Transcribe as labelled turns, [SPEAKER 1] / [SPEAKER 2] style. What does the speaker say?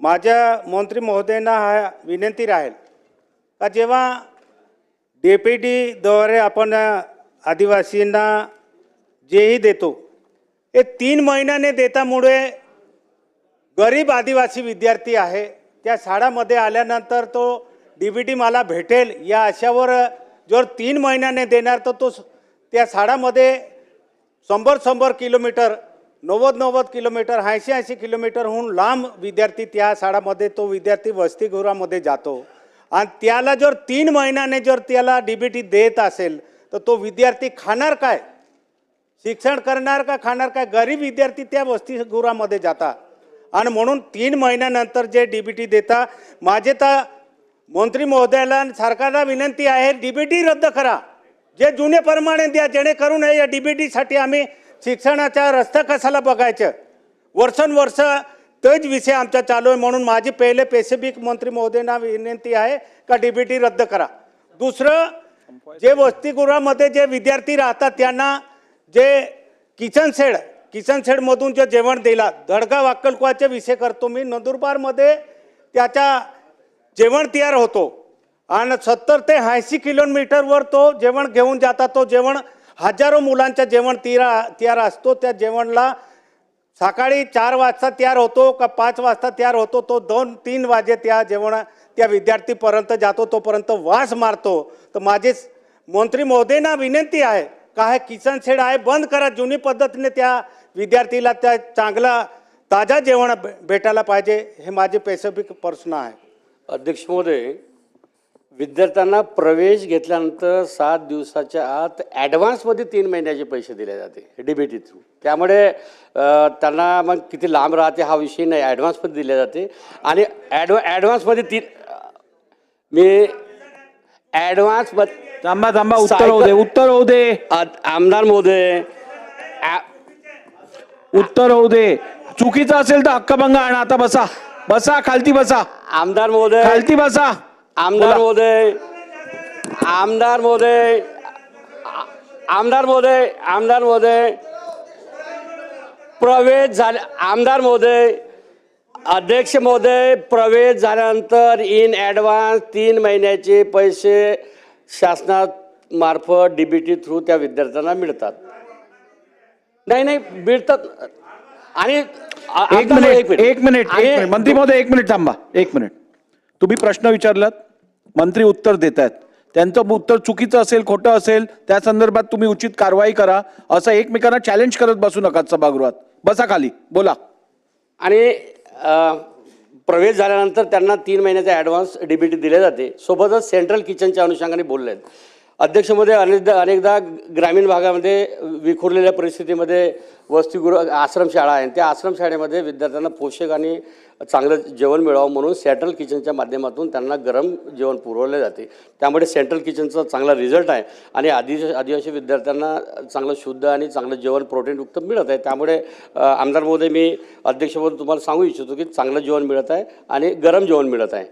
[SPEAKER 1] माझ्या मंत्री महोदयांना हा विनंती राहील का जेव्हा DPTद्वारे आपण आदिवासींना जेही देतो हे 3 महिन्याने देतामुळे गरीब आदिवासी विद्यार्थी आहे त्या शाळामध्ये आल्यानंतर तो DBT मला भेटेल या आशावर जर 3 महिन्याने देणार तर तो त्या शाळामध्ये 100 किलोमीटर 90 किलोमीटर 80 किलोमीटरहून लांब विद्यार्थी त्या शाळामध्ये तो विद्यार्थी वसतिगृहामध्ये जातो आणि त्याला जर 3 महिन्याने जर त्याला DBT देत असेल तर तो विद्यार्थी खाणार काय, शिक्षण करणार का खाणार काय? गरीब विद्यार्थी त्या वसतिगृहामध्ये जातात आणि म्हणून 3 महिन्यानंतर जे DBT देता माझे तर मंत्री महोदयाला सरकारला विनंती आहे DBT रद्द करा, जे जुने प्रमाणे द्या जेणेकरून या DBTसाठी आम्ही शिक्षणाचा रस्ता कशाला बघायचं वर्षानुवर्ष तोच विषय आमचा चालू आहे। म्हणून माझी पहिले स्पेसिफिक मंत्री महोदयांना विनंती आहे का DBT रद्द करा। दुसरं जे वसतिगृहामध्ये जे विद्यार्थी राहतात त्यांना जे किचन शेडमधून जे जेवण दिला धडगाव अक्कलकोटचा विषय करतो मी नंदुरबारमध्ये त्याचा जेवण तयार होतो आणि 70 ते 80 किलोमीटरवर तो जेवण घेऊन जातात। तो जेवण हजारो मुलांचा जेवण तयार असतो। त्या जेवणला सकाळी 4 वाजता तयार होतो का 5 वाजता तयार होतो तो 2-3 वाजे त्या जेवण त्या विद्यार्थीपर्यंत जातो तोपर्यंत वास मारतो। तर माझे मंत्री महोदयांना विनंती आहे का हे किचन शेड आहे बंद करा, जुनी पद्धतीने त्या विद्यार्थीला त्या चांगला ताजा जेवण भेटायला पाहिजे, हे माझे स्पेसिफिक प्रश्न आहे।
[SPEAKER 2] अध्यक्ष महोदय, विद्यार्थ्यांना प्रवेश घेतल्यानंतर 7 दिवसाच्या आत ॲडव्हान्समध्ये 3 महिन्याचे पैसे दिले जाते DBT थ्रू। त्यामुळे त्यांना मग किती लांब राहते हा विषय नाही, ॲडव्हान्समध्ये दिले जाते आणि ॲडव्हान्समध्ये मी ॲडव्हान्समध्ये
[SPEAKER 3] थांबा उत्तर होऊ दे
[SPEAKER 2] आमदार महोदय
[SPEAKER 3] उत्तर होऊ दे। चुकीचं असेल तर हक्कभंग आणा। आता बसा खालती बसा।
[SPEAKER 2] आमदार महोदय
[SPEAKER 3] खालती बसा।
[SPEAKER 2] आमदार महोदय प्रवेश झाले आमदार महोदय अध्यक्ष महोदय प्रवेश झाल्यानंतर इन ॲडव्हान्स 3 महिन्याचे पैसे शासनामार्फत DBT थ्रू त्या विद्यार्थ्यांना मिळतात। नाही मिळतात। आणि
[SPEAKER 3] एक मिनिट मंत्री महोदय 1 मिनिट थांबा। 1 मिनिट तुम्ही प्रश्न विचारलात, मंत्री उत्तर देत आहेत, त्यांचं उत्तर चुकीचं असेल खोटं असेल त्या संदर्भात तुम्ही उचित कारवाई करा। असं एकमेकांना चॅलेंज करत बसू नका सभागृहात। बसा खाली बोला।
[SPEAKER 2] आणि प्रवेश झाल्यानंतर त्यांना 3 महिन्याचा ॲडव्हान्स DBT दिले जाते। सोबतच सेंट्रल किचनच्या अनुषंगाने बोलले आहेत अध्यक्ष महोदय। अनेकदा ग्रामीण भागामध्ये विखुरलेल्या परिस्थितीमध्ये वसतिगृह आश्रमशाळा आहे, त्या आश्रमशाळेमध्ये विद्यार्थ्यांना पोषक आणि चांगलं जेवण मिळावं म्हणून सेंट्रल किचनच्या माध्यमातून त्यांना गरम जेवण पुरवले जाते। त्यामुळे सेंट्रल किचनचा चांगला रिझल्ट आहे आणि आदिवासी विद्यार्थ्यांना चांगलं शुद्ध आणि चांगलं जेवण प्रोटीनयुक्त मिळत आहे। त्यामुळे आमदार महोदय मी अध्यक्ष महोदय तुम्हाला सांगू इच्छितो की चांगलं जेवण मिळत आहे आणि गरम जेवण मिळत आहे।